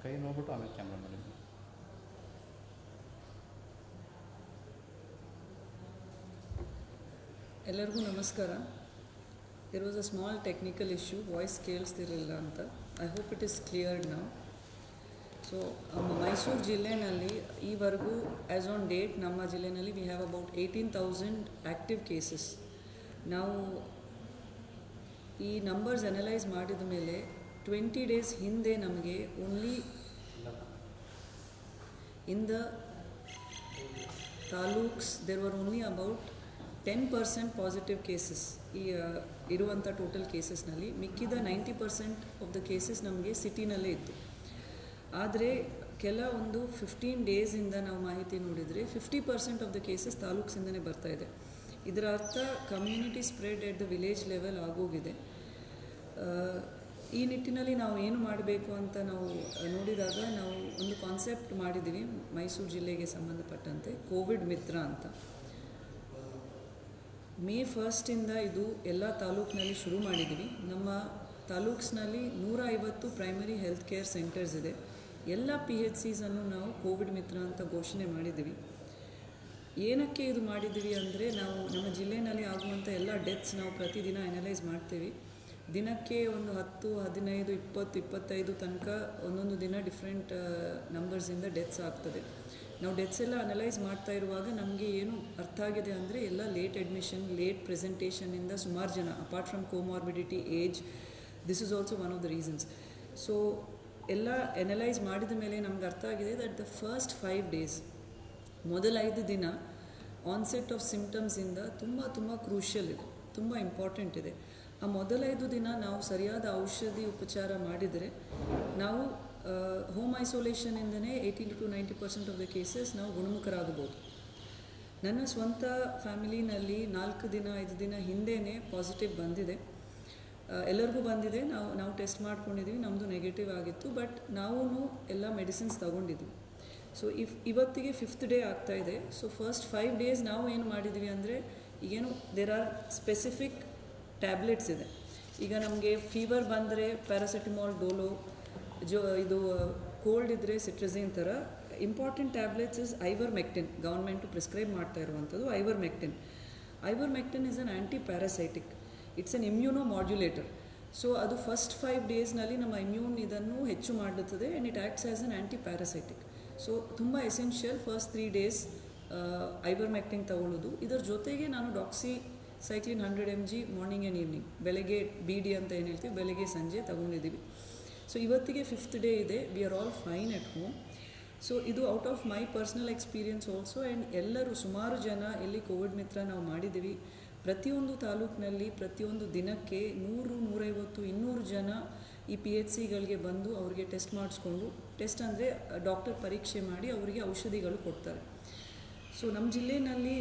ಕೈ ನೋಡ್ಬಿಟ್ಟು ಆಮೇಲೆ ಕ್ಯಾಮ್ರಾ ಮಾಡಿದ್ವಿ. ಎಲ್ಲರಿಗೂ ನಮಸ್ಕಾರ. There was a small technical issue, voice ಕೇಳಿಸ್ತಿರಲಿಲ್ಲ ಅಂತ. I hope it is cleared ನಾವು. ಸೊ ಮೈಸೂರು ಜಿಲ್ಲೆಯಲ್ಲಿ ಈವರೆಗೂ ಆ್ಯಸ್ ಆನ್ ಡೇಟ್ ನಮ್ಮ ಜಿಲ್ಲೆಯಲ್ಲಿ we have about 18,000 active cases. ನಾವು ಈ ನಂಬರ್ಸ್ ಅನಲೈಸ್ ಮಾಡಿದ ಮೇಲೆ 20 ಡೇಸ್ ಹಿಂದೆ ನಮಗೆ only in the taluks there were only about 10% positive cases ಈ ಇರುವಂಥ ಟೋಟಲ್ ಕೇಸಸ್ನಲ್ಲಿ. ಮಿಕ್ಕಿದ 90% ಆಫ್ ದ ಕೇಸಸ್ ನಮಗೆ ಸಿಟಿನಲ್ಲೇ ಇತ್ತು. ಆದರೆ ಕೆಲವೊಂದು 15 ಡೇಸಿಂದ ನಾವು ಮಾಹಿತಿ ನೋಡಿದರೆ 50% ಆಫ್ ದ ಕೇಸಸ್ ತಾಲೂಕ್ಸಿಂದನೇ ಬರ್ತಾಯಿದೆ. ಇದರ ಅರ್ಥ community spread at the village level ಆಗೋಗಿದೆ. ಈ ನಿಟ್ಟಿನಲ್ಲಿ ನಾವು ಏನು ಮಾಡಬೇಕು ಅಂತ ನಾವು ನೋಡಿದಾಗ ನಾವು ಒಂದು ಕಾನ್ಸೆಪ್ಟ್ ಮಾಡಿದ್ದೀವಿ ಮೈಸೂರು ಜಿಲ್ಲೆಗೆ ಸಂಬಂಧಪಟ್ಟಂತೆ, ಕೋವಿಡ್ ಮಿತ್ರ ಅಂತ. ಮೇ 1 ಇದು ಎಲ್ಲ ತಾಲೂಕಿನಲ್ಲಿ ಶುರು ಮಾಡಿದ್ದೀವಿ. ನಮ್ಮ ತಾಲೂಕ್ಸ್ನಲ್ಲಿ 150 ಪ್ರೈಮರಿ ಹೆಲ್ತ್ ಕೇರ್ ಸೆಂಟರ್ಸ್ ಇದೆ. ಎಲ್ಲ PHCಸನ್ನು ನಾವು ಕೋವಿಡ್ ಮಿತ್ರ ಅಂತ ಘೋಷಣೆ ಮಾಡಿದ್ದೀವಿ. ಏನಕ್ಕೆ ಇದು ಮಾಡಿದ್ದೀವಿ ಅಂದರೆ, ನಾವು ನಮ್ಮ ಜಿಲ್ಲೆಯಲ್ಲಿ ಆಗುವಂಥ ಎಲ್ಲ ಡೆತ್ಸ್ ನಾವು ಪ್ರತಿದಿನ ಅನಲೈಸ್ ಮಾಡ್ತೀವಿ. ದಿನಕ್ಕೆ ಒಂದು 10, 15, 20, 25 ತನಕ ಒಂದೊಂದು ದಿನ ಡಿಫ್ರೆಂಟ್ ನಂಬರ್ಸಿಂದ ಡೆತ್ಸ್ ಆಗ್ತದೆ. ನಾವು ಡೆತ್ಸ್ ಎಲ್ಲ ಅನಲೈಸ್ ಮಾಡ್ತಾ ಇರುವಾಗ ನಮಗೆ ಏನು ಅರ್ಥ ಆಗಿದೆ ಅಂದರೆ, ಎಲ್ಲ ಲೇಟ್ ಅಡ್ಮಿಷನ್, ಲೇಟ್ ಪ್ರೆಸೆಂಟೇಷನ್ನಿಂದ ಸುಮಾರು ಜನ, apart from comorbidity, age, this is also one of the reasons. So ಎಲ್ಲ ಅನಲೈಸ್ ಮಾಡಿದ ಮೇಲೆ ನಮ್ಗೆ ಅರ್ಥ ಆಗಿದೆ ದಟ್ ದ ಫಸ್ಟ್ 5 ಡೇಸ್, ಮೊದಲ 5 ದಿನ ಆನ್ಸೆಟ್ ಆಫ್ ಸಿಂಪ್ಟಮ್ಸಿಂದ ತುಂಬ ಕ್ರೂಷಿಯಲ್ ಇದೆ, ತುಂಬ ಇಂಪಾರ್ಟೆಂಟ್ ಇದೆ. ಆ ಮೊದಲ 5 ದಿನ ನಾವು ಸರಿಯಾದ ಔಷಧಿ ಉಪಚಾರ ಮಾಡಿದರೆ ನಾವು ಹೋಮ್ ಐಸೋಲೇಷನಿಂದನೇ 80 to 90% ಆಫ್ ದ ಕೇಸಸ್ ನಾವು ಗುಣಮುಖರಾಗಬಹುದು. ನನ್ನ ಸ್ವಂತ ಫ್ಯಾಮಿಲಿನಲ್ಲಿ 4 ದಿನ 5 ದಿನ ಹಿಂದೆಯೇ ಪಾಸಿಟಿವ್ ಬಂದಿದೆ. ಎಲ್ಲರಿಗೂ ಬಂದಿದೆ. ನಾವು ಟೆಸ್ಟ್ ಮಾಡ್ಕೊಂಡಿದ್ದೀವಿ, ನಮ್ಮದು ನೆಗೆಟಿವ್ ಆಗಿತ್ತು. ಬಟ್ ನಾವು ಎಲ್ಲ ಮೆಡಿಸಿನ್ಸ್ ತಗೊಂಡಿದ್ವಿ. ಸೊ ಇವತ್ತಿಗೆ 5th ಡೇ ಆಗ್ತಾಯಿದೆ. ಸೊ ಫಸ್ಟ್ 5 ಡೇಸ್ ನಾವು ಏನು ಮಾಡಿದ್ವಿ ಅಂದರೆ, ಈಗೇನು ದೇರ್ ಆರ್ ಸ್ಪೆಸಿಫಿಕ್ ಟ್ಯಾಬ್ಲೆಟ್ಸ್ ಇದೆ. ಈಗ ನಮಗೆ ಫೀವರ್ ಬಂದರೆ ಪ್ಯಾರಾಸಿಟಮಾಲ್, ಡೋಲೋ, ಇದು ಕೋಲ್ಡ್ ಇದ್ದರೆ ಸಿಟ್ರಜಿನ್ ಥರ. Important tablets is ivermectin. Government prescribe ಮಾಡ್ತಾ ಇರುವಂಥದ್ದು ivermectin. Ivermectin is an anti parasitic, it's an immuno modulator. So ಅದು ಫಸ್ಟ್ 5 ಡೇಸ್ನಲ್ಲಿ ನಮ್ಮ ಇಮ್ಯೂನ್ ಇದನ್ನು ಹೆಚ್ಚು ಮಾಡುತ್ತದೆ and it acts as an anti parasitic. So ತುಂಬ ಎಸೆನ್ಷಿಯಲ್ ಫಸ್ಟ್ 3 ಡೇಸ್ ಐವರ್ಮೆಕ್ಟಿನ್ ತಗೊಳ್ಳೋದು. ಇದರ ಜೊತೆಗೆ ನಾನು doxycycline 100 mg morning and evening, ಬೆಳಗ್ಗೆ BD ಅಂತ ಏನು ಹೇಳ್ತೀವಿ, ಬೆಳಗ್ಗೆ ಸಂಜೆ ತಗೊಂಡಿದ್ದೀವಿ. ಸೊ ಇವತ್ತಿಗೆ 5th ಡೇ ಇದೆ. We are all fine at home. So ಇದು out of my personal experience also. And ಎಲ್ಲರೂ ಸುಮಾರು ಜನ ಇಲ್ಲಿ ಕೋವಿಡ್ ಮಿತ್ರ ನಾವು ಮಾಡಿದ್ದೀವಿ. ಪ್ರತಿಯೊಂದು ತಾಲೂಕಿನಲ್ಲಿ ಪ್ರತಿಯೊಂದು ದಿನಕ್ಕೆ 100, 150, 200 ಜನ ಈ PHCಗಳಿಗೆ ಬಂದು ಅವರಿಗೆ ಟೆಸ್ಟ್ ಮಾಡಿಸ್ಕೊಂಡು, ಟೆಸ್ಟ್ ಅಂದರೆ ಡಾಕ್ಟರ್ ಪರೀಕ್ಷೆ ಮಾಡಿ ಅವರಿಗೆ ಔಷಧಿಗಳು ಕೊಡ್ತಾರೆ. ಸೊ ನಮ್ಮ ಜಿಲ್ಲೆಯಲ್ಲಿ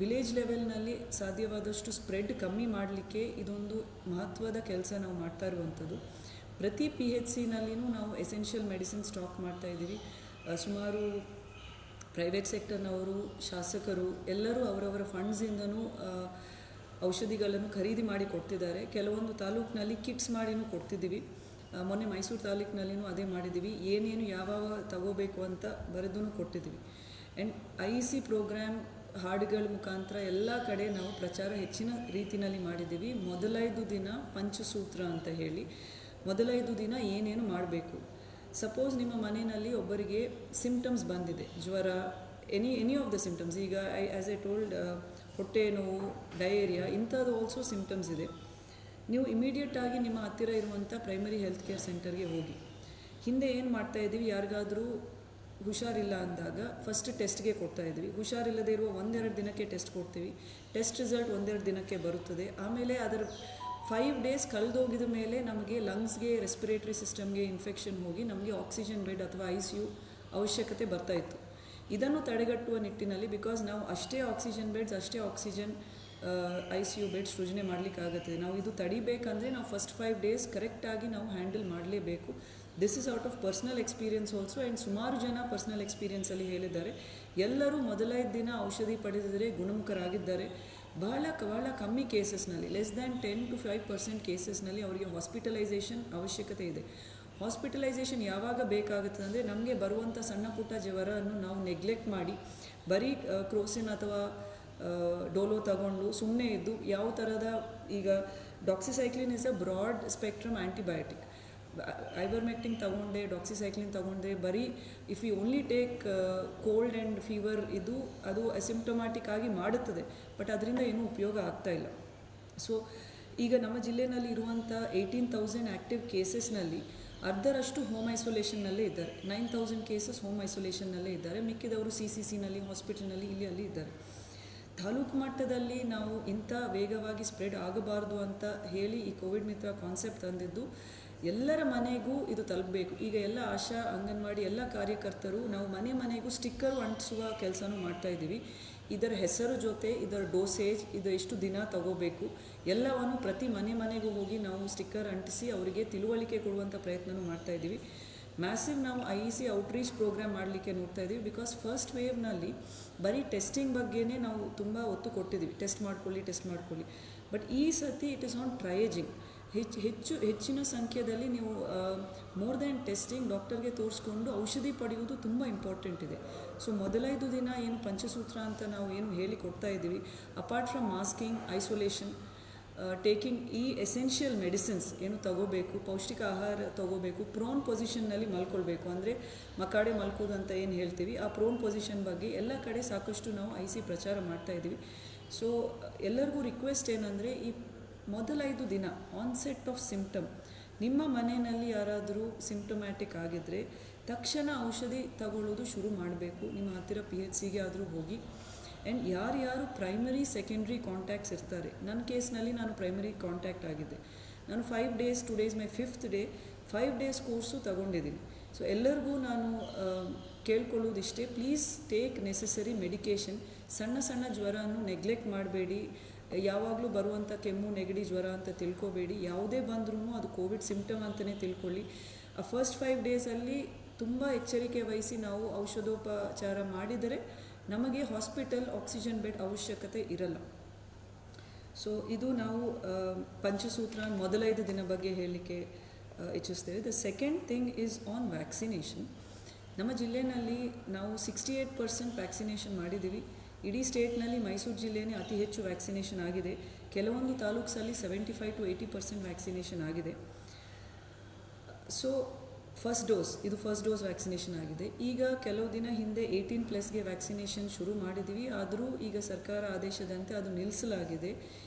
ವಿಲೇಜ್ ಲೆವೆಲ್ನಲ್ಲಿ ಸಾಧ್ಯವಾದಷ್ಟು ಸ್ಪ್ರೆಡ್ ಕಮ್ಮಿ ಮಾಡಲಿಕ್ಕೆ ಇದೊಂದು ಮಹತ್ವದ ಕೆಲಸ ನಾವು ಮಾಡ್ತಾ ಇರುವಂಥದ್ದು. ಪ್ರತಿ PHCನಲ್ಲಿಯೂ ನಾವು ಎಸೆನ್ಷಿಯಲ್ ಮೆಡಿಸಿನ್ ಸ್ಟಾಕ್ ಮಾಡ್ತಾಯಿದ್ದೀವಿ. ಸುಮಾರು ಪ್ರೈವೇಟ್ ಸೆಕ್ಟರ್ನವರು, ಶಾಸಕರು ಎಲ್ಲರೂ ಅವರವರ ಫಂಡ್ಸಿಂದನೂ ಔಷಧಿಗಳನ್ನು ಖರೀದಿ ಮಾಡಿ ಕೊಡ್ತಿದ್ದಾರೆ. ಕೆಲವೊಂದು ತಾಲೂಕಿನಲ್ಲಿ ಕಿಟ್ಸ್ ಮಾಡಿನೂ ಕೊಡ್ತಿದ್ದೀವಿ. ಮೊನ್ನೆ ಮೈಸೂರು ತಾಲೂಕಿನಲ್ಲಿನೂ ಅದೇ ಮಾಡಿದ್ದೀವಿ. ಏನೇನು ಯಾವಾಗ ತಗೋಬೇಕು ಅಂತ ಬರೆದೂ ಕೊಟ್ಟಿದ್ದೀವಿ. ಆ್ಯಂಡ್ IEC ಪ್ರೋಗ್ರಾಮ್ ಹಾಡುಗಳ ಮುಖಾಂತರ ಎಲ್ಲ ಕಡೆ ನಾವು ಪ್ರಚಾರ ಹೆಚ್ಚಿನ ರೀತಿಯಲ್ಲಿ ಮಾಡಿದ್ದೀವಿ. ಮೊದಲ 5 ದಿನ ಪಂಚಸೂತ್ರ ಅಂತ ಹೇಳಿ, ಮೊದಲ 5 ದಿನ ಏನೇನು ಮಾಡಬೇಕು. ಸಪೋಸ್ ನಿಮ್ಮ ಮನೆಯಲ್ಲಿ ಒಬ್ಬರಿಗೆ ಸಿಂಪ್ಟಮ್ಸ್ ಬಂದಿದೆ, ಜ್ವರ, ಎನಿ ಆಫ್ ದ ಸಿಂಪ್ಟಮ್ಸ್, ಈಗ ಆ್ಯಸ್ ಐ ಟೋಲ್ಡ್ ಹೊಟ್ಟೆ ನೋವು, ಡಯೇರಿಯಾ, ಇಂಥದ್ದು ಆಲ್ಸೋ ಸಿಂಪ್ಟಮ್ಸ್ ಇದೆ, ನೀವು ಇಮಿಡಿಯೇಟಾಗಿ ನಿಮ್ಮ ಹತ್ತಿರ ಇರುವಂಥ ಪ್ರೈಮರಿ ಹೆಲ್ತ್ ಕೇರ್ ಸೆಂಟರ್ಗೆ ಹೋಗಿ. ಹಿಂದೆ ಏನು ಮಾಡ್ತಾಯಿದ್ದೀವಿ, ಯಾರಿಗಾದರೂ ಹುಷಾರಿಲ್ಲ ಅಂದಾಗ ಫಸ್ಟ್ ಟೆಸ್ಟ್ಗೆ ಕೊಡ್ತಾಯಿದ್ವಿ. ಹುಷಾರಿಲ್ಲದೆ ಇರುವ 1-2 ದಿನಕ್ಕೆ ಟೆಸ್ಟ್ ಕೊಡ್ತೀವಿ. ಟೆಸ್ಟ್ ರಿಸಲ್ಟ್ 1-2 ದಿನಕ್ಕೆ ಬರುತ್ತದೆ. ಆಮೇಲೆ ಅದರ 5 ಡೇಸ್ ಕಳೆದೋಗಿದ ಮೇಲೆ ನಮಗೆ ಲಂಗ್ಸ್ಗೆ, ರೆಸ್ಪಿರೇಟರಿ ಸಿಸ್ಟಮ್ಗೆ ಇನ್ಫೆಕ್ಷನ್ ಹೋಗಿ ನಮಗೆ ಆಕ್ಸಿಜನ್ ಬೆಡ್ ಅಥವಾ ICU ಅವಶ್ಯಕತೆ ಬರ್ತಾಯಿತ್ತು. ಇದನ್ನು ತಡೆಗಟ್ಟುವ ನಿಟ್ಟಿನಲ್ಲಿ, ಬಿಕಾಸ್ ನಾವು ಅಷ್ಟೇ ಆಕ್ಸಿಜನ್ ಬೆಡ್ಸ್, ಅಷ್ಟೇ ಆಕ್ಸಿಜನ್ ICU ಬೆಡ್ ಸೃಜನೆ ಮಾಡಲಿಕ್ಕಾಗುತ್ತದೆ. ನಾವು ಇದು ತಡಿಬೇಕಂದ್ರೆ ನಾವು ಫಸ್ಟ್ 5 ಡೇಸ್ ಕರೆಕ್ಟಾಗಿ ನಾವು ಹ್ಯಾಂಡಲ್ ಮಾಡಲೇಬೇಕು. This is out of personal experience also. And ಸುಮಾರು ಜನ ಪರ್ಸ್ನಲ್ ಎಕ್ಸ್ಪೀರಿಯನ್ಸಲ್ಲಿ ಹೇಳಿದ್ದಾರೆ, ಎಲ್ಲರೂ ಮೊದಲ 5 ದಿನ ಔಷಧಿ ಪಡೆದಿದ್ದರೆ ಗುಣಮುಖರಾಗಿದ್ದಾರೆ. ಬಹಳ ಕಮ್ಮಿ ಕೇಸಸ್ನಲ್ಲಿ, ಲೆಸ್ ದ್ಯಾನ್ 10 to 5% ಕೇಸಸ್ನಲ್ಲಿ ಅವರಿಗೆ ಹಾಸ್ಪಿಟಲೈಸೇಷನ್ ಅವಶ್ಯಕತೆ ಇದೆ. ಹಾಸ್ಪಿಟಲೈಸೇಷನ್ ಯಾವಾಗ ಬೇಕಾಗುತ್ತೆ ಅಂದರೆ ನಮಗೆ ಬರುವಂಥ ಸಣ್ಣ ಪುಟ್ಟ ಜ್ವರವನ್ನು ನಾವು ನೆಗ್ಲೆಕ್ಟ್ ಮಾಡಿ ಬರೀ ಕ್ರೋಸಿನ್ ಅಥವಾ ಡೋಲೋ ತಗೊಂಡು ಸುಮ್ಮನೆ ಇದ್ದು ಯಾವ ಥರದ ಈಗ doxycycline is a broad spectrum antibiotic. Ivermectin ತಗೊಂಡೆ, ಡಾಕ್ಸಿಸೈಕ್ಲಿನ್ ತಗೊಂಡೆ, ಬರೀ if you only take cold and fever ಅದು ಅಸಿಂಪ್ಟೊಮ್ಯಾಟಿಕ್ ಆಗಿ ಮಾಡುತ್ತದೆ, ಬಟ್ ಅದರಿಂದ ಏನೂ ಉಪಯೋಗ ಆಗ್ತಾಯಿಲ್ಲ. ಸೊ ಈಗ ನಮ್ಮ ಜಿಲ್ಲೆಯಲ್ಲಿ ಇರುವಂಥ 18,000 ಆ್ಯಕ್ಟಿವ್ ಕೇಸಸ್ನಲ್ಲಿ ಅರ್ಧರಷ್ಟು ಹೋಮ್ ಐಸೋಲೇಷನ್ನಲ್ಲೇ ಇದ್ದಾರೆ. 9,000 ಕೇಸಸ್ ಹೋಮ್ ಐಸೋಲೇಷನ್ನಲ್ಲೇ ಇದ್ದಾರೆ. ಮಿಕ್ಕಿದವರು CCCನಲ್ಲಿ, ಹಾಸ್ಪಿಟಲ್ನಲ್ಲಿ ಇಲ್ಲಿ ಅಲ್ಲಿ ಇದ್ದಾರೆ. ತಾಲೂಕು ಮಟ್ಟದಲ್ಲಿ ನಾವು ಇಂಥ ವೇಗವಾಗಿ ಸ್ಪ್ರೆಡ್ ಆಗಬಾರ್ದು ಅಂತ ಹೇಳಿ ಈ ಕೋವಿಡ್ ಮಿತ್ರ ಕಾನ್ಸೆಪ್ಟ್ ತಂದಿದ್ದು ಎಲ್ಲರ ಮನೆಗೂ ಇದು ತಲುಪಬೇಕು. ಈಗ ಎಲ್ಲ ಆಶಾ, ಅಂಗನವಾಡಿ ಎಲ್ಲ ಕಾರ್ಯಕರ್ತರು ನಾವು ಮನೆ ಮನೆಗೂ ಸ್ಟಿಕ್ಕರ್ ಅಂಟಿಸುವ ಕೆಲಸನೂ ಮಾಡ್ತಾಯಿದ್ದೀವಿ. ಇದರ ಹೆಸರು ಜೊತೆ ಇದರ ಡೋಸೇಜ್, ಇದು ಎಷ್ಟು ದಿನ ತಗೋಬೇಕು ಎಲ್ಲವನ್ನು ಪ್ರತಿ ಮನೆಗೂ ಹೋಗಿ ನಾವು ಸ್ಟಿಕ್ಕರ್ ಅಂಟಿಸಿ ಅವರಿಗೆ ತಿಳುವಳಿಕೆ ಕೊಡುವಂಥ ಪ್ರಯತ್ನವೂ ಮಾಡ್ತಾಯಿದ್ದೀವಿ. ಮ್ಯಾಸಿವ್ ನಾವು IEC ಔಟ್ರೀಚ್ ಪ್ರೋಗ್ರಾಮ್ ಮಾಡಲಿಕ್ಕೆ ನೋಡ್ತಾ ಇದ್ದೀವಿ. ಬಿಕಾಸ್ ಫಸ್ಟ್ ವೇವ್ನಲ್ಲಿ ಬರೀ ಟೆಸ್ಟಿಂಗ್ ಬಗ್ಗೆನೇ ನಾವು ತುಂಬ ಒತ್ತು ಕೊಟ್ಟಿದ್ದೀವಿ, ಟೆಸ್ಟ್ ಮಾಡ್ಕೊಳ್ಳಿ. ಬಟ್ ಈ ಸತಿ ಇಟ್ ಇಸ್ ಆನ್ ಟ್ರಯೇಜಿಂಗ್. ಹೆಚ್ಚಿನ ಸಂಖ್ಯೆಯಲ್ಲಿ ನೀವು ಮೋರ್ ದ್ಯಾನ್ ಟೆಸ್ಟಿಂಗ್ ಡಾಕ್ಟರ್ಗೆ ತೋರಿಸ್ಕೊಂಡು ಔಷಧಿ ಪಡೆಯುವುದು ತುಂಬ ಇಂಪಾರ್ಟೆಂಟ್ ಇದೆ. ಸೊ ಮೊದಲೈದು ದಿನ ಏನು ಪಂಚಸೂತ್ರ ಅಂತ ನಾವು ಏನು ಹೇಳಿ ಕೊಡ್ತಾ ಇದ್ದೀವಿ, apart from masking, isolation, taking ಈ ಎಸೆನ್ಷಿಯಲ್ ಮೆಡಿಸಿನ್ಸ್ ಏನು ತಗೋಬೇಕು, ಪೌಷ್ಟಿಕ ಆಹಾರ ತಗೋಬೇಕು, ಪ್ರೋನ್ ಪೊಸಿಷನ್ನಲ್ಲಿ ಮಲ್ಕೊಳ್ಬೇಕು, ಅಂದರೆ ಮಕಾಡೆ ಮಲ್ಕೋದು ಅಂತ ಏನು ಹೇಳ್ತೀವಿ, ಆ ಪ್ರೋನ್ ಪೊಸಿಷನ್ ಬಗ್ಗೆ ಎಲ್ಲ ಕಡೆ ಸಾಕಷ್ಟು ನಾವು IC ಪ್ರಚಾರ ಮಾಡ್ತಾಯಿದ್ದೀವಿ. ಸೊ ಎಲ್ಲರಿಗೂ ರಿಕ್ವೆಸ್ಟ್ ಏನಂದರೆ ಈ ಮೊದಲೈದು ದಿನ ಆನ್ಸೆಟ್ ಆಫ್ ಸಿಂಪ್ಟಮ್, ನಿಮ್ಮ ಮನೆಯಲ್ಲಿ ಯಾರಾದರೂ ಸಿಂಪ್ಟಮ್ಯಾಟಿಕ್ ಆಗಿದ್ದರೆ ತಕ್ಷಣ ಔಷಧಿ ತಗೊಳ್ಳೋದು ಶುರು ಮಾಡಬೇಕು. ನಿಮ್ಮ ಹತ್ತಿರ PHCಗೆ ಆದರೂ ಹೋಗಿ. ಆ್ಯಂಡ್ ಯಾರ್ಯಾರು ಪ್ರೈಮರಿ ಸೆಕೆಂಡ್ರಿ ಕಾಂಟ್ಯಾಕ್ಟ್ಸ್ ಇರ್ತಾರೆ, ನನ್ನ ಕೇಸ್ನಲ್ಲಿ ನಾನು ಪ್ರೈಮರಿ ಕಾಂಟ್ಯಾಕ್ಟ್ ಆಗಿದ್ದೆ. ನಾನು 5 days, today is my 5th day, 5 days course ತಗೊಂಡಿದ್ದೀನಿ. ಸೊ ಎಲ್ಲರಿಗೂ ನಾನು ಕೇಳ್ಕೊಳ್ಳೋದಿಷ್ಟೇ, ಪ್ಲೀಸ್ ಟೇಕ್ ನೆಸೆಸರಿ ಮೆಡಿಕೇಷನ್. ಸಣ್ಣ ಜ್ವರವನ್ನು ನೆಗ್ಲೆಕ್ಟ್ ಮಾಡಬೇಡಿ. ಯಾವಾಗಲೂ ಬರುವಂಥ ಕೆಮ್ಮು, ನೆಗಡಿ, ಜ್ವರ ಅಂತ ತಿಳ್ಕೊಬೇಡಿ. ಯಾವುದೇ ಬಂದ್ರೂ ಅದು ಕೋವಿಡ್ ಸಿಂಪ್ಟಮ್ ಅಂತಲೇ ತಿಳ್ಕೊಳ್ಳಿ. ಆ ಫಸ್ಟ್ 5 daysಲ್ಲಿ ತುಂಬ ಎಚ್ಚರಿಕೆ ವಹಿಸಿ ನಾವು ಔಷಧೋಪಚಾರ ಮಾಡಿದರೆ ನಮಗೆ ಹಾಸ್ಪಿಟಲ್ ಆಕ್ಸಿಜನ್ ಬೆಡ್ ಅವಶ್ಯಕತೆ ಇರಲ್ಲ. ಸೊ ಇದು ನಾವು ಪಂಚಸೂತ್ರ ಮೊದಲೈದು ದಿನ ಬಗ್ಗೆ ಹೇಳಲಿಕ್ಕೆ ಇಚ್ಛಿಸ್ತೇವೆ. The second thing is on vaccination. ನಮ್ಮ ಜಿಲ್ಲೆಯಲ್ಲಿ ನಾವು 68% ವ್ಯಾಕ್ಸಿನೇಷನ್ ಮಾಡಿದ್ದೀವಿ. ಇಡೀ ಸ್ಟೇಟ್ನಲ್ಲಿ ಮೈಸೂರು ಜಿಲ್ಲೆಯೇ ಅತಿ ಹೆಚ್ಚು ವ್ಯಾಕ್ಸಿನೇಷನ್ ಆಗಿದೆ. ಕೆಲವೊಂದು ತಾಲೂಕ್ಸಲ್ಲಿ 75 to 80% ವ್ಯಾಕ್ಸಿನೇಷನ್ ಆಗಿದೆ. ಸೊ ಫಸ್ಟ್ ಡೋಸ್ ವ್ಯಾಕ್ಸಿನೇಷನ್ ಆಗಿದೆ. ಈಗ ಕೆಲವು ದಿನ ಹಿಂದೆ 18+ಗೆ ವ್ಯಾಕ್ಸಿನೇಷನ್ ಶುರು ಮಾಡಿದ್ದೀವಿ. ಆದರೂ ಈಗ ಸರ್ಕಾರ ಆದೇಶದಂತೆ ಅದು ನಿಲ್ಲಿಸಲಾಗಿದೆ.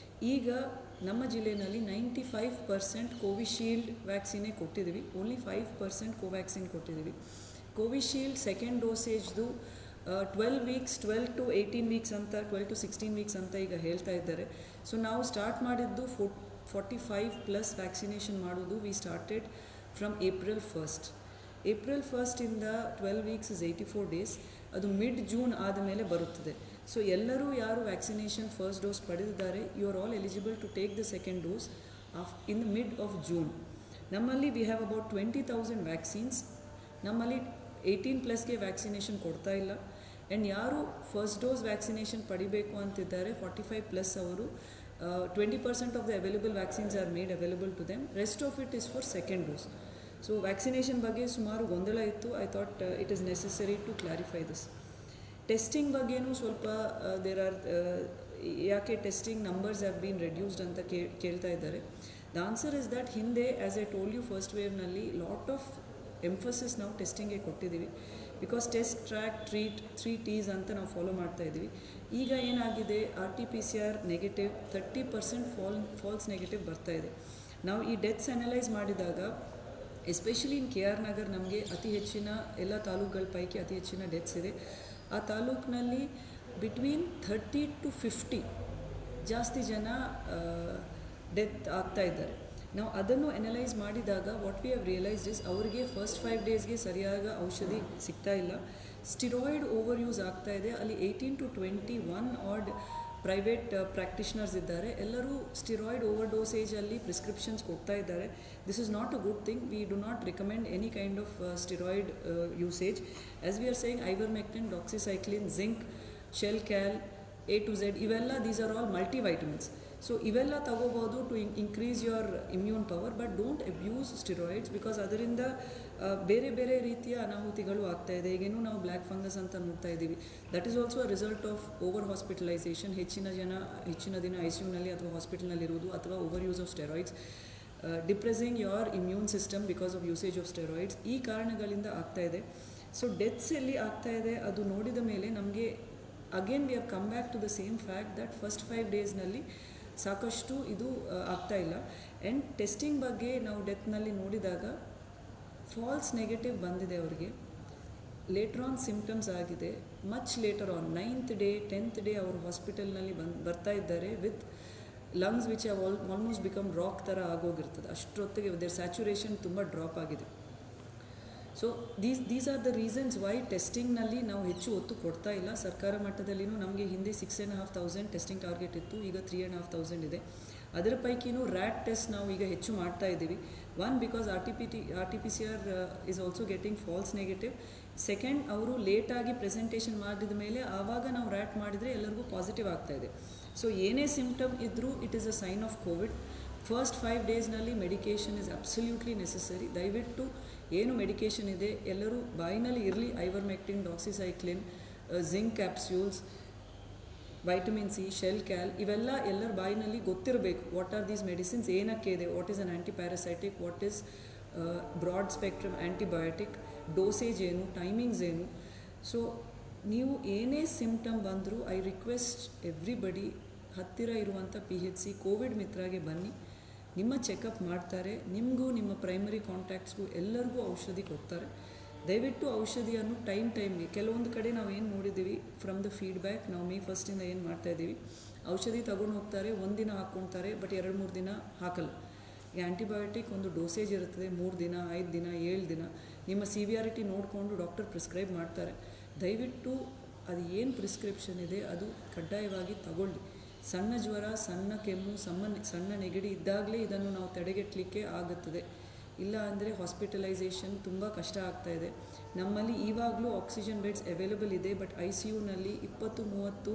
ಈಗ ನಮ್ಮ ಜಿಲ್ಲೆಯಲ್ಲಿ 95% ಕೋವಿಶೀಲ್ಡ್ ವ್ಯಾಕ್ಸಿನೇ ಕೊಟ್ಟಿದ್ದೀವಿ. ಓನ್ಲಿ 5% ಕೋವ್ಯಾಕ್ಸಿನ್ ಕೊಟ್ಟಿದ್ದೀವಿ. ಕೋವಿಶೀಲ್ಡ್ ಸೆಕೆಂಡ್ ಡೋಸೇಜ್ದು 12 weeks, 12 to 18 weeks ಅಂತ, 12 to 16 weeks ಅಂತ ಈಗ ಹೇಳ್ತಾ ಇದ್ದಾರೆ. ಸೊ ನಾವು ಸ್ಟಾರ್ಟ್ ಮಾಡಿದ್ದು 45+ ವ್ಯಾಕ್ಸಿನೇಷನ್ ಮಾಡೋದು. We started from April 1st. April 1st 12 weeks is 84 days. ಅದು mid-June ಆದಮೇಲೆ ಬರುತ್ತದೆ. ಸೊ ಎಲ್ಲರೂ ಯಾರು ವ್ಯಾಕ್ಸಿನೇಷನ್ ಫಸ್ಟ್ ಡೋಸ್ ಪಡೆದಿದ್ದಾರೆ, you are all eligible to take the second dose in the mid of June. ನಮ್ಮಲ್ಲಿ we have about 20,000 vaccines. ನಮ್ಮಲ್ಲಿ 18+ಗೆ vaccination ಕೊಡ್ತಾ ಇಲ್ಲ. ಆ್ಯಂಡ್ ಯಾರು ಫಸ್ಟ್ ಡೋಸ್ ವ್ಯಾಕ್ಸಿನೇಷನ್ ಪಡಿಬೇಕು ಅಂತಿದ್ದಾರೆ 45+ ಅವರು, 20% of the available vaccines are made available to them. Rest of it is for second dose. So vaccination ಬಗ್ಗೆ ಸುಮಾರು ಗೊಂದಲ ಇತ್ತು. I thought it is necessary to clarify this. Testing ಬಗ್ಗೆನೂ ಸ್ವಲ್ಪ ಯಾಕೆ testing numbers have been reduced ಅಂತ ಕೇಳ್ತಾ ಇದ್ದಾರೆ. ದ ಆನ್ಸರ್ ಇಸ್ ದ್ಯಾಟ್ ಹಿಂದೆ as I told you first ವೇವ್ನಲ್ಲಿ ಲಾಟ್ ಆಫ್ ಎಂಫಸಿಸ್ ನಾವು ಟೆಸ್ಟಿಂಗ್ಗೆ ಕೊಟ್ಟಿದ್ದೀವಿ. Because test, track, treat, 3 T's ಅಂತ ನಾವು ಫಾಲೋ ಮಾಡ್ತಾ ಇದ್ದೀವಿ. ಈಗ ಏನಾಗಿದೆ, RT-PCR ನೆಗೆಟಿವ್, 30% ಫಾಲ್ಸ್ ನೆಗೆಟಿವ್ ಬರ್ತಾ ಇದೆ. ನಾವು ಈ ಡೆತ್ಸ್ ಅನಲೈಸ್ ಮಾಡಿದಾಗ ಎಸ್ಪೆಷಲಿ ಇನ್ KR ನಗರ್ ನಮಗೆ ಅತಿ ಹೆಚ್ಚಿನ ಎಲ್ಲ ತಾಲೂಕುಗಳ ಪೈಕಿ ಅತಿ ಹೆಚ್ಚಿನ ಡೆತ್ಸ್ ಇದೆ. ಆ ತಾಲೂಕಿನಲ್ಲಿ ಬಿಟ್ವೀನ್ 30 to 50 ಜಾಸ್ತಿ ಜನ ಡೆತ್ ಆಗ್ತಾ ಇದ್ದಾರೆ. ನಾವು ಅದನ್ನು ಅನಲೈಸ್ ಮಾಡಿದಾಗ what we have realised is ಅವರಿಗೆ ಫಸ್ಟ್ 5 daysಗೆ ಸರಿಯಾದ ಔಷಧಿ ಸಿಗ್ತಾ ಇಲ್ಲ. ಸ್ಟಿರಾಯ್ಡ್ ಓವರ್ ಯೂಸ್ ಆಗ್ತಾ ಇದೆ. ಅಲ್ಲಿ 18 to 21 ಆಡ್ ಪ್ರೈವೇಟ್ ಪ್ರಾಕ್ಟಿಷನರ್ಸ್ ಇದ್ದಾರೆ. ಎಲ್ಲರೂ ಸ್ಟಿರಾಯ್ಡ್ ಓವರ್ ಡೋಸೇಜಲ್ಲಿ ಪ್ರಿಸ್ಕ್ರಿಪ್ಷನ್ಸ್ ಕೊಡ್ತಾ ಇದ್ದಾರೆ. This is not a good thing. We do not recommend any kind of steroid usage. As we are saying ivermectin, doxycycline, zinc, Shelcal, A to Z ಇವೆಲ್ಲ these are all multivitamins. So ಇವೆಲ್ಲ ತಗೋಬೋದು to increase your immune power, but don't abuse steroids because ಅದರಿಂದ ಬೇರೆ ಬೇರೆ ರೀತಿಯ ಅನಾಹುತಿಗಳು ಆಗ್ತಾಯಿದೆ. ಈಗೇನು ನಾವು ಬ್ಲ್ಯಾಕ್ ಫಂಗಸ್ ಅಂತ ನೋಡ್ತಾ ಇದ್ದೀವಿ. That is also a result of over hospitalisation. ಹೆಚ್ಚಿನ ದಿನ ಐ ಸಿ ಯುನಲ್ಲಿ ಅಥವಾ ಹಾಸ್ಪಿಟಲ್ನಲ್ಲಿರುವುದು, ಅಥವಾ over use of steroids, depressing your immune system because of usage of steroids. ಈ ಕಾರಣಗಳಿಂದ ಆಗ್ತಾಯಿದೆ. ಸೊ ಡೆತ್ಸ್ ಎಲ್ಲಿ ಆಗ್ತಾಯಿದೆ ಅದು ನೋಡಿದ ಮೇಲೆ ನಮಗೆ again we have come back to the same fact that first 5 ಡೇಸ್ನಲ್ಲಿ ಸಾಕಷ್ಟು ಇದು ಆಗ್ತಾಯಿಲ್ಲ. ಆ್ಯಂಡ್ ಟೆಸ್ಟಿಂಗ್ ಬಗ್ಗೆ ನಾವು ಡೆತ್ನಲ್ಲಿ ನೋಡಿದಾಗ ಫಾಲ್ಸ್ ನೆಗೆಟಿವ್ ಬಂದಿದೆ ಅವರಿಗೆ, ಲೇಟರ್ ಆನ್ ಸಿಂಪ್ಟಮ್ಸ್ ಆಗಿದೆ. Much later on 9th day 10th day ಅವರು ಹಾಸ್ಪಿಟಲ್ನಲ್ಲಿ ಬರ್ತಾ ಇದ್ದಾರೆ with lungs which have almost become rock ಥರ ಆಗೋಗಿರ್ತದೆ. ಅಷ್ಟೊತ್ತಿಗೆ ದೇರ್ ಸ್ಯಾಚುರೇಷನ್ ತುಂಬ ಡ್ರಾಪ್ ಆಗಿದೆ. So these are the reasons why ಟೆಸ್ಟಿಂಗ್ನಲ್ಲಿ ನಾವು ಹೆಚ್ಚು ಒತ್ತು ಕೊಡ್ತಾ ಇಲ್ಲ. ಸರ್ಕಾರ ಮಟ್ಟದಲ್ಲಿನೂ ನಮಗೆ ಹಿಂದೆ 6,500 ಟೆಸ್ಟಿಂಗ್ ಟಾರ್ಗೆಟ್ ಇತ್ತು, ಈಗ 3,500 ಇದೆ. ಅದರ ಪೈಕಿನೂ ರ್ಯಾಟ್ ಟೆಸ್ಟ್ ನಾವು ಈಗ ಹೆಚ್ಚು ಮಾಡ್ತಾ ಇದ್ದೀವಿ. One, because RT-PCR is also getting falls negative. Second, ಅವರು ಲೇಟಾಗಿ ಪ್ರೆಸೆಂಟೇಷನ್ ಮಾಡಿದ ಮೇಲೆ ಆವಾಗ ನಾವು ರ್ಯಾಟ್ ಮಾಡಿದರೆ ಎಲ್ಲರಿಗೂ ಪಾಸಿಟಿವ್ ಆಗ್ತಾಯಿದೆ. ಸೊ ಏನೇ ಸಿಂಪ್ಟಮ್ ಇದ್ದರೂ it is a sign of Covid. First 5 ಡೇಸ್ನಲ್ಲಿ ಮೆಡಿಕೇಷನ್ ಇಸ್ ಅಬ್ಸಲ್ಯೂಟ್ಲಿ ನೆಸೆಸರಿ. ದಯವಿಟ್ಟು ಏನು ಮೆಡಿಕೇಷನ್ ಇದೆ ಎಲ್ಲರೂ ಬಾಯಿನಲ್ಲಿ ಇರಲಿ. Ivermectin, doxycycline, zinc capsules, vitamin C, Shelcal, ಇವೆಲ್ಲ ಎಲ್ಲರ ಬಾಯಿನಲ್ಲಿ ಗೊತ್ತಿರಬೇಕು. ವಾಟ್ ಆರ್ ದೀಸ್ ಮೆಡಿಸಿನ್ಸ್, ಏನಕ್ಕೆ ಇದೆ, what is an antiparasitic, what is broad spectrum antibiotic, dosage ಏನು, ಟೈಮಿಂಗ್ಸ್ ಏನು. ಸೊ ನೀವು ಏನೇ ಸಿಂಪ್ಟಮ್ ಬಂದರೂ ಐ ರಿಕ್ವೆಸ್ಟ್ ಎವ್ರಿಬಡಿ, ಹತ್ತಿರ ಇರುವಂಥ PHC ಕೋವಿಡ್ ಮಿತ್ರಾಗೆ ಬನ್ನಿ. ನಿಮ್ಮ ಚೆಕಪ್ ಮಾಡ್ತಾರೆ. ನಿಮಗೂ ನಿಮ್ಮ ಪ್ರೈಮರಿ ಕಾಂಟ್ಯಾಕ್ಟ್ಸ್ಗೂ ಎಲ್ಲರಿಗೂ ಔಷಧಿ ಕೊಡ್ತಾರೆ. ದಯವಿಟ್ಟು ಔಷಧಿಯನ್ನು ಟೈಮ್ಗೆ, ಕೆಲವೊಂದು ಕಡೆ ನಾವು ಏನು ನೋಡಿದ್ದೀವಿ ಫ್ರಮ್ ದ ಫೀಡ್ಬ್ಯಾಕ್, ನಾವು May 1st ಏನು ಮಾಡ್ತಾಯಿದ್ದೀವಿ, ಔಷಧಿ ತಗೊಂಡು ಹೋಗ್ತಾರೆ, 1 ದಿನ ಹಾಕ್ಕೊಳ್ತಾರೆ, ಬಟ್ 2-3 ದಿನ ಹಾಕಲ್ಲ. ಈ ಆ್ಯಂಟಿಬಯೋಟಿಕ್ ಒಂದು ಡೋಸೇಜ್ ಇರ್ತದೆ, 3 ದಿನ, 5 ದಿನ, 7 ದಿನ. ನಿಮ್ಮ ಸಿವಿಯಾರಿಟಿ ನೋಡಿಕೊಂಡು ಡಾಕ್ಟರ್ ಪ್ರಿಸ್ಕ್ರೈಬ್ ಮಾಡ್ತಾರೆ. ದಯವಿಟ್ಟು ಅದು ಏನು ಪ್ರಿಸ್ಕ್ರಿಪ್ಷನ್ ಇದೆ ಅದು ಕಡ್ಡಾಯವಾಗಿ ತಗೊಳ್ಳಿ. ಸಣ್ಣ ಜ್ವರ, ಸಣ್ಣ ಕೆಮ್ಮು, ಸಣ್ಣ ನೆಗಡಿ ಇದ್ದಾಗಲೇ ಇದನ್ನು ನಾವು ತಡೆಗಟ್ಟಲಿಕ್ಕೆ ಆಗುತ್ತದೆ. ಇಲ್ಲ ಅಂದರೆ ಹಾಸ್ಪಿಟಲೈಸೇಷನ್ ತುಂಬ ಕಷ್ಟ ಆಗ್ತಾಯಿದೆ. ನಮ್ಮಲ್ಲಿ ಇವಾಗಲೂ ಆಕ್ಸಿಜನ್ ಬೆಡ್ಸ್ ಅವೈಲೇಬಲ್ ಇದೆ, ಬಟ್ ICUನಲ್ಲಿ 20-30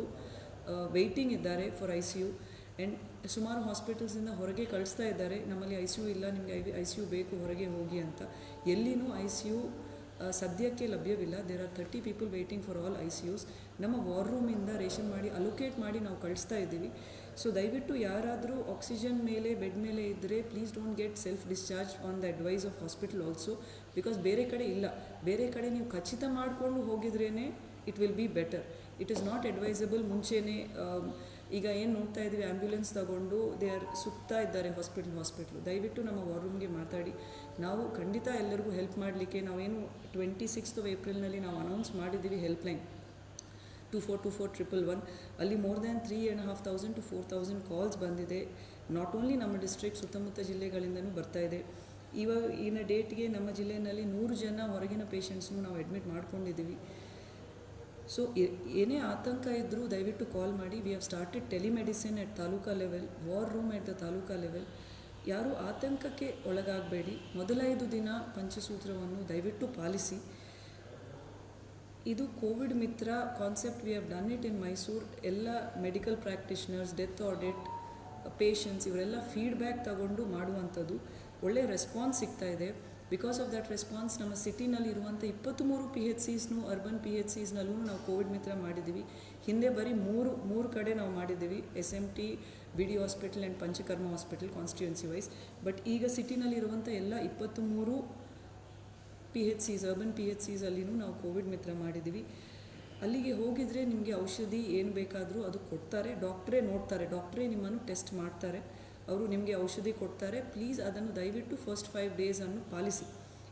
ವೆಯ್ಟಿಂಗ್ ಇದ್ದಾರೆ ಫಾರ್ ICU. ಆ್ಯಂಡ್ ಸುಮಾರು ಹಾಸ್ಪಿಟಲ್ಸಿಂದ ಹೊರಗೆ ಕಳಿಸ್ತಾ ಇದ್ದಾರೆ, ನಮ್ಮಲ್ಲಿ ICU ಇಲ್ಲ, ನಿಮಗೆ ICU ಬೇಕು, ಹೊರಗೆ ಹೋಗಿ ಅಂತ. ಎಲ್ಲಿನೂ ICU ಸದ್ಯಕ್ಕೆ ಲಭ್ಯವಿಲ್ಲ. There are 30 people waiting for all ICUs. ನಮ್ಮ ವಾರ್ ರೂಮಿಂದ ರೇಷನ್ ಮಾಡಿ ಅಲೋಕೇಟ್ ಮಾಡಿ ನಾವು ಕಳಿಸ್ತಾ ಇದ್ದೀವಿ. ಸೊ ದಯವಿಟ್ಟು ಯಾರಾದರೂ ಆಕ್ಸಿಜನ್ ಮೇಲೆ, ಬೆಡ್ ಮೇಲೆ ಇದ್ದರೆ please don't get self discharge on the advice of hospital also, because ಬೇರೆ ಕಡೆ ಇಲ್ಲ. ಬೇರೆ ಕಡೆ ನೀವು ಖಚಿತ ಮಾಡಿಕೊಂಡು ಹೋಗಿದ್ರೇ it will be better. It is not advisable ಮುಂಚೆನೇ. ಈಗ ಏನು ನೋಡ್ತಾ ಇದ್ದೀವಿ, ಆ್ಯಂಬ್ಯುಲೆನ್ಸ್ ತಗೊಂಡು ದೇ ಆರ್ ಸುತ್ತಾ ಇದ್ದಾರೆ ಹಾಸ್ಪಿಟ್ಲು. ದಯವಿಟ್ಟು ನಮ್ಮ ವಾರ್ ರೂಮ್ಗೆ ಮಾತಾಡಿ. ನಾವು ಖಂಡಿತ ಎಲ್ಲರಿಗೂ ಹೆಲ್ಪ್ ಮಾಡಲಿಕ್ಕೆ, ನಾವೇನು 26th ಏಪ್ರಿಲ್ನಲ್ಲಿ ನಾವು ಅನೌನ್ಸ್ ಮಾಡಿದ್ದೀವಿ ಹೆಲ್ಪ್ಲೈನ್ 242411. ಅಲ್ಲಿ ಮೋರ್ ದ್ಯಾನ್ 3,500 to 4,000 ಕಾಲ್ಸ್ ಬಂದಿದೆ. ನಾಟ್ ಓನ್ಲಿ ನಮ್ಮ ಡಿಸ್ಟ್ರಿಕ್ಟ್, ಸುತ್ತಮುತ್ತ ಜಿಲ್ಲೆಗಳಿಂದನೂ ಬರ್ತಾ ಇದೆ. ಇವಾಗ ಇನ್ನು ಡೇಟ್ಗೆ ನಮ್ಮ ಜಿಲ್ಲೆಯಲ್ಲಿ 100 ಜನ ಹೊರಗಿನ ಪೇಷಂಟ್ಸ್ನು ನಾವು ಅಡ್ಮಿಟ್ ಮಾಡ್ಕೊಂಡಿದ್ದೀವಿ. ಸೊ ಏನೇ ಆತಂಕ ಇದ್ದರೂ ದಯವಿಟ್ಟು ಕಾಲ್ ಮಾಡಿ. We have started telemedicine at taluka level, war room at the taluka level. ಯಾರೂ ಆತಂಕಕ್ಕೆ ಒಳಗಾಗಬೇಡಿ. ಮೊದಲ 5 ದಿನ ಪಂಚಸೂತ್ರವನ್ನು ದಯವಿಟ್ಟು ಪಾಲಿಸಿ. ಇದು Covid Mitra concept, we have done it in Mysuru. ಎಲ್ಲ medical practitioners, death audit patients ಇವರೆಲ್ಲ ಫೀಡ್ಬ್ಯಾಕ್ ತಗೊಂಡು ಮಾಡುವಂಥದ್ದು. ಒಳ್ಳೆಯ ರೆಸ್ಪಾನ್ಸ್ ಸಿಗ್ತಾ ಇದೆ. ಬಿಕಾಸ್ ಆಫ್ ದ್ಯಾಟ್ ರೆಸ್ಪಾನ್ಸ್ ನಮ್ಮ ಸಿಟಿನಲ್ಲಿ ಇರುವಂಥ 23 PHCಸ್ನು, ಅರ್ಬನ್ PHCಸ್ನಲ್ಲೂ ನಾವು ಕೋವಿಡ್ ಮಿತ್ರ ಮಾಡಿದ್ದೀವಿ. ಹಿಂದೆ ಬರೀ ಮೂರು ಕಡೆ ನಾವು ಮಾಡಿದ್ದೀವಿ, SMT, BD hospital and Panchakarma hospital constituency wise. But ಈಗ ಸಿಟಿನಲ್ಲಿರುವಂಥ ಎಲ್ಲ 23 PHCs, ಅರ್ಬನ್ PHCs ಅಲ್ಲಿನೂ ನಾವು ಕೋವಿಡ್ ಮಿತ್ರ ಮಾಡಿದ್ದೀವಿ. ಅಲ್ಲಿಗೆ ಹೋಗಿದರೆ ನಿಮಗೆ ಔಷಧಿ ಏನು ಬೇಕಾದರೂ ಅದು ಕೊಡ್ತಾರೆ. ಡಾಕ್ಟ್ರೇ ನೋಡ್ತಾರೆ, ಡಾಕ್ಟ್ರೇ ನಿಮ್ಮನ್ನು ಟೆಸ್ಟ್ ಮಾಡ್ತಾರೆ, ಅವರು ನಿಮಗೆ ಔಷಧಿ ಕೊಡ್ತಾರೆ. ಪ್ಲೀಸ್ ಅದನ್ನು ದಯವಿಟ್ಟು ಫಸ್ಟ್ 5 ಡೇಸನ್ನು ಪಾಲಿಸಿ.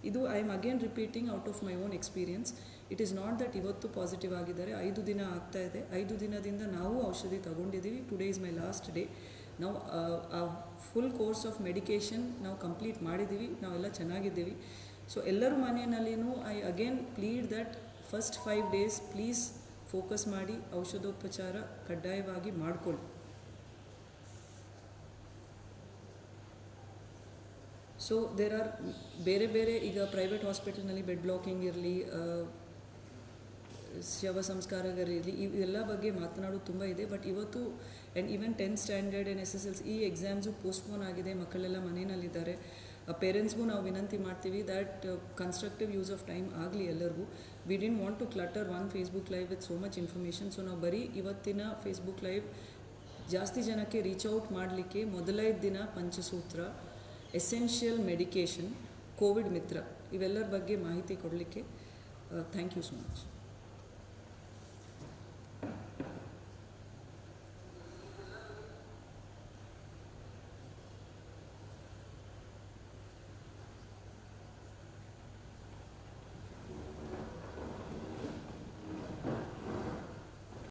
ಇದು I am again repeating out of my own experience. It is not that ಇವತ್ತು ಪಾಸಿಟಿವ್ ಆಗಿದ್ದಾರೆ, 5 ದಿನ ಆಗ್ತಾ ಇದೆ. 5 ದಿನದಿಂದ ನಾವು ಔಷಧಿ ತಗೊಂಡಿದ್ದೀವಿ. Today is my last day. ನಾವು ಆ ಫುಲ್ ಕೋರ್ಸ್ ಆಫ್ ಮೆಡಿಕೇಷನ್ ನಾವು ಕಂಪ್ಲೀಟ್ ಮಾಡಿದ್ದೀವಿ. ನಾವೆಲ್ಲ ಚೆನ್ನಾಗಿದ್ದೀವಿ. ಸೊ ಎಲ್ಲರ ಮನೆಯಲ್ಲಿನೂ I again plead that first 5 days please focus ಮಾಡಿ ಔಷಧೋಪಚಾರ ಕಡ್ಡಾಯವಾಗಿ ಮಾಡಿಕೊಳ್ಳಿ. ಸೊ ದೇರ್ ಆರ್ ಬೇರೆ ಈಗ ಪ್ರೈವೇಟ್ ಹಾಸ್ಪಿಟಲ್ನಲ್ಲಿ ಬೆಡ್ ಬ್ಲಾಕಿಂಗ್ ಇರಲಿ, ಶವ ಸಂಸ್ಕಾರಗಳಿರಲಿ ಇವೆಲ್ಲ ಬಗ್ಗೆ ಮಾತನಾಡೋದು ತುಂಬ ಇದೆ. ಬಟ್ ಇವತ್ತು and even 10th standard and SSLC ಈ ಎಕ್ಸಾಮ್ಸು ಪೋಸ್ಟ್ಪೋನ್ ಆಗಿದೆ, ಮಕ್ಕಳೆಲ್ಲ ಮನೆಯಲ್ಲಿದ್ದಾರೆ. ಪೇರೆಂಟ್ಸ್ಗೂ ನಾವು ವಿನಂತಿ ಮಾಡ್ತೀವಿ that constructive use of time ಆಗಲಿ ಎಲ್ಲರಿಗೂ. We didn't want to clutter on Facebook live with so much information. So ನಾವು ಬರೀ ಇವತ್ತಿನ ಫೇಸ್ಬುಕ್ ಲೈವ್ ಜಾಸ್ತಿ ಜನಕ್ಕೆ ರೀಚ್ ಔಟ್ ಮಾಡಲಿಕ್ಕೆ ಮೊದಲೈದು ದಿನ ಪಂಚಸೂತ್ರ, ಎಸೆನ್ಷಿಯಲ್ ಮೆಡಿಕೇಷನ್, ಕೋವಿಡ್ ಮಿತ್ರ ಇವೆಲ್ಲರ ಬಗ್ಗೆ ಮಾಹಿತಿ ಕೊಡಲಿಕ್ಕೆ. Thank you so much.